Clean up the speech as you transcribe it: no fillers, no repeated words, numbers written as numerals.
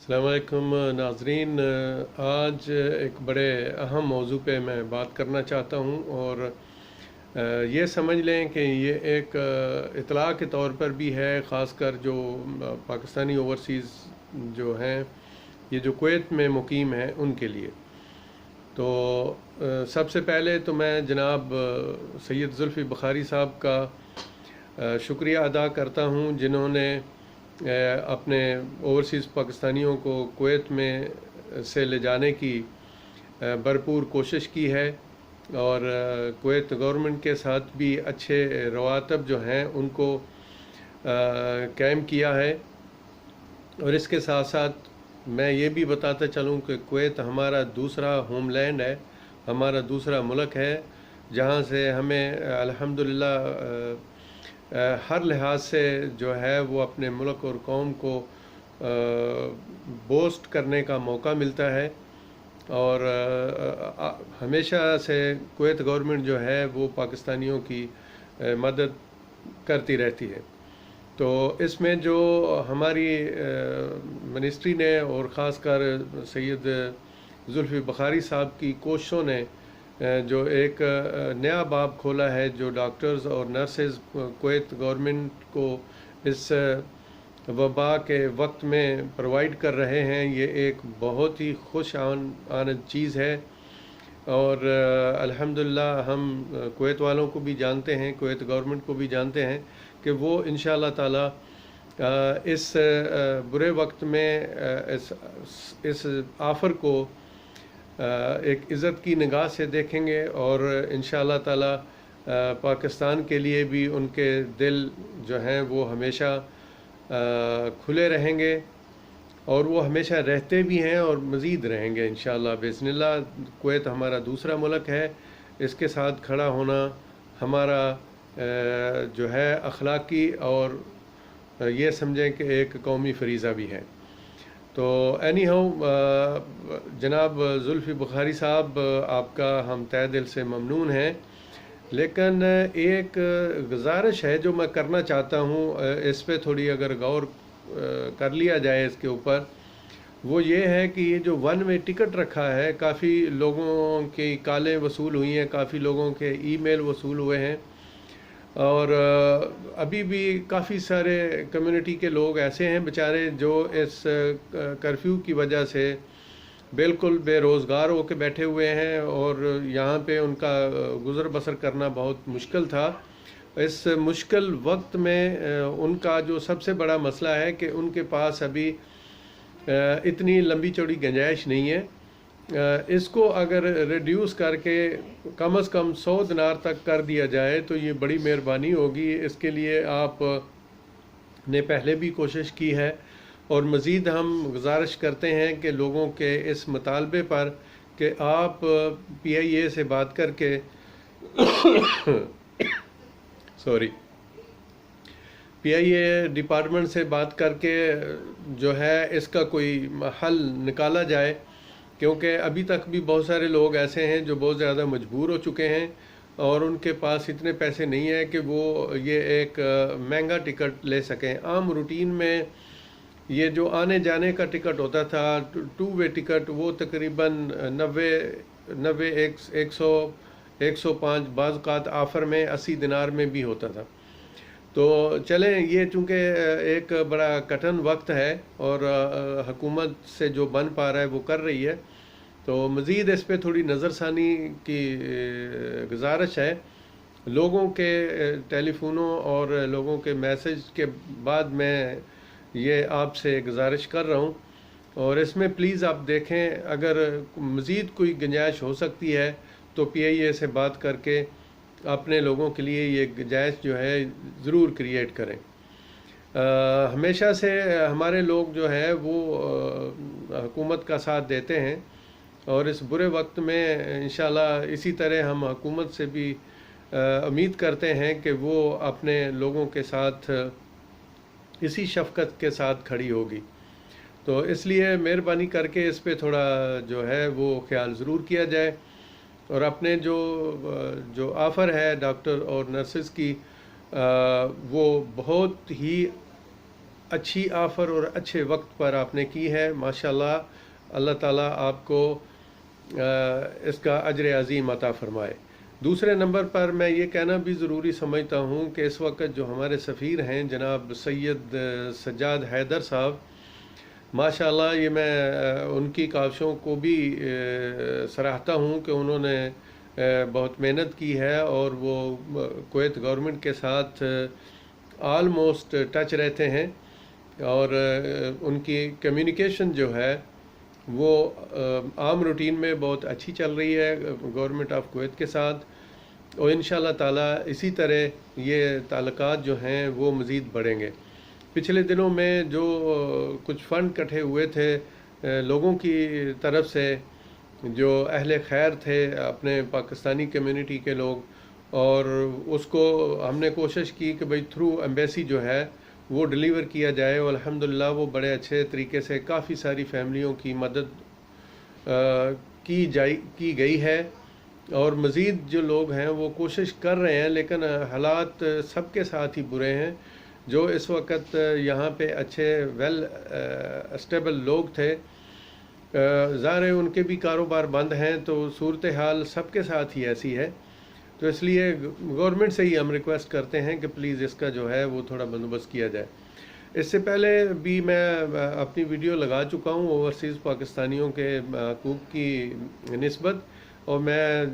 السلام علیکم ناظرین، آج ایک بڑے اہم موضوع پہ میں بات کرنا چاہتا ہوں اور یہ سمجھ لیں کہ یہ ایک اطلاع کے طور پر بھی ہے، خاص کر جو پاکستانی اوورسیز جو ہیں، یہ جو کویت میں مقیم ہیں ان کے لیے۔ تو سب سے پہلے تو میں جناب سید زلفی بخاری صاحب کا شکریہ ادا کرتا ہوں، جنہوں نے اپنے اوورسیز پاکستانیوں کو کویت میں سے لے جانے کی بھرپور کوشش کی ہے، اور کویت گورنمنٹ کے ساتھ بھی اچھے رواتب جو ہیں ان کو قائم کیا ہے۔ اور اس کے ساتھ ساتھ میں یہ بھی بتاتا چلوں کہ کویت ہمارا دوسرا ہوم لینڈ ہے، ہمارا دوسرا ملک ہے، جہاں سے ہمیں الحمدللہ ہر لحاظ سے جو ہے وہ اپنے ملک اور قوم کو بوسٹ کرنے کا موقع ملتا ہے، اور ہمیشہ سے کویت گورنمنٹ جو ہے وہ پاکستانیوں کی مدد کرتی رہتی ہے۔ تو اس میں جو ہماری منسٹری نے اور خاص کر سید زلفی بخاری صاحب کی کوششوں نے جو ایک نیا باب کھولا ہے، جو ڈاکٹرز اور نرسز کویت گورنمنٹ کو اس وبا کے وقت میں پرووائڈ کر رہے ہیں، یہ ایک بہت ہی خوش آمد چیز ہے۔ اور الحمدللہ ہم کویت والوں کو بھی جانتے ہیں، کویت گورنمنٹ کو بھی جانتے ہیں کہ وہ انشاءاللہ تعالی اس برے وقت میں اس آفر کو ایک عزت کی نگاہ سے دیکھیں گے، اور انشاءاللہ تعالی پاکستان کے لیے بھی ان کے دل جو ہیں وہ ہمیشہ کھلے رہیں گے، اور وہ ہمیشہ رہتے بھی ہیں اور مزید رہیں گے انشاءاللہ باذن اللہ۔ کویت ہمارا دوسرا ملک ہے، اس کے ساتھ کھڑا ہونا ہمارا جو ہے اخلاقی اور یہ سمجھیں کہ ایک قومی فریضہ بھی ہے۔ تو اینی ہاؤ جناب زلفی بخاری صاحب، آپ کا ہم تہہ دل سے ممنون ہیں، لیکن ایک گزارش ہے جو میں کرنا چاہتا ہوں، اس پہ تھوڑی اگر غور کر لیا جائے اس کے اوپر، وہ یہ ہے کہ یہ جو ون وے ٹکٹ رکھا ہے، کافی لوگوں کی کالیں وصول ہوئی ہیں، کافی لوگوں کے ای میل وصول ہوئے ہیں، اور ابھی بھی کافی سارے کمیونٹی کے لوگ ایسے ہیں بیچارے جو اس کرفیو کی وجہ سے بالکل بے روزگار ہو کے بیٹھے ہوئے ہیں، اور یہاں پہ ان کا گزر بسر کرنا بہت مشکل تھا۔ اس مشکل وقت میں ان کا جو سب سے بڑا مسئلہ ہے کہ ان کے پاس ابھی اتنی لمبی چوڑی گنجائش نہیں ہے۔ اس کو اگر ریڈیوس کر کے کم از کم 100 دینار تک کر دیا جائے تو یہ بڑی مہربانی ہوگی۔ اس کے لیے آپ نے پہلے بھی کوشش کی ہے، اور مزید ہم گزارش کرتے ہیں کہ لوگوں کے اس مطالبے پر کہ آپ پی آئی اے سے بات کر کے پی آئی اے ڈپارٹمنٹ سے بات کر کے جو ہے اس کا کوئی حل نکالا جائے، کیونکہ ابھی تک بھی بہت سارے لوگ ایسے ہیں جو بہت زیادہ مجبور ہو چکے ہیں، اور ان کے پاس اتنے پیسے نہیں ہیں کہ وہ یہ ایک مہنگا ٹکٹ لے سکیں۔ عام روٹین میں یہ جو آنے جانے کا ٹکٹ ہوتا تھا، 2 وے ٹکٹ، وہ تقریباً 90 105 بعض اوقات آفر میں 80 دینار میں بھی ہوتا تھا۔ تو چلیں، یہ چونکہ ایک بڑا کٹھن وقت ہے اور حکومت سے جو بن پا رہا ہے وہ کر رہی ہے، تو مزید اس پہ تھوڑی نظر ثانی کی گزارش ہے۔ لوگوں کے ٹیلی فونوں اور لوگوں کے میسج کے بعد میں یہ آپ سے گزارش کر رہا ہوں، اور اس میں پلیز آپ دیکھیں اگر مزید کوئی گنجائش ہو سکتی ہے تو پی آئی اے سے بات کر کے اپنے لوگوں کے لیے یہ گنجائش جو ہے ضرور کریٹ کریں۔ ہمیشہ سے ہمارے لوگ جو ہے وہ حکومت کا ساتھ دیتے ہیں، اور اس برے وقت میں انشاءاللہ اسی طرح ہم حکومت سے بھی امید کرتے ہیں کہ وہ اپنے لوگوں کے ساتھ اسی شفقت کے ساتھ کھڑی ہوگی۔ تو اس لیے مہربانی کر کے اس پہ تھوڑا جو ہے وہ خیال ضرور کیا جائے، اور اپنے جو آفر ہے ڈاکٹر اور نرسز کی، وہ بہت ہی اچھی آفر اور اچھے وقت پر آپ نے کی ہے، ماشاءاللہ۔ اللہ تعالیٰ آپ کو اس کا اجر عظیم عطا فرمائے۔ دوسرے نمبر پر میں یہ کہنا بھی ضروری سمجھتا ہوں کہ اس وقت جو ہمارے سفیر ہیں جناب سید سجاد حیدر صاحب، ماشاءاللہ یہ میں ان کی کاوشوں کو بھی سراہتا ہوں کہ انہوں نے بہت محنت کی ہے، اور وہ کویت گورنمنٹ کے ساتھ آلموسٹ ٹچ رہتے ہیں، اور ان کی کمیونیکیشن جو ہے وہ عام روٹین میں بہت اچھی چل رہی ہے گورنمنٹ آف کویت کے ساتھ، اور انشاءاللہ تعالیٰ اسی طرح یہ تعلقات جو ہیں وہ مزید بڑھیں گے۔ پچھلے دنوں میں جو کچھ فنڈ کٹھے ہوئے تھے لوگوں کی طرف سے، جو اہل خیر تھے اپنے پاکستانی کمیونٹی کے لوگ، اور اس کو ہم نے کوشش کی کہ بھئی تھرو ایمبیسی جو ہے وہ ڈیلیور کیا جائے، اور الحمدللہ وہ بڑے اچھے طریقے سے کافی ساری فیملیوں کی مدد کی گئی ہے، اور مزید جو لوگ ہیں وہ کوشش کر رہے ہیں، لیکن حالات سب کے ساتھ ہی برے ہیں۔ جو اس وقت یہاں پہ اچھے ویل اسٹیبل لوگ تھے، ظاہر ہے ان کے بھی کاروبار بند ہیں، تو صورتحال سب کے ساتھ ہی ایسی ہے، تو اس لیے گورنمنٹ سے ہی ہم ریکویسٹ کرتے ہیں کہ پلیز اس کا جو ہے وہ تھوڑا بندوبست کیا جائے۔ اس سے پہلے بھی میں اپنی ویڈیو لگا چکا ہوں اوورسیز پاکستانیوں کے حقوق کی نسبت، اور میں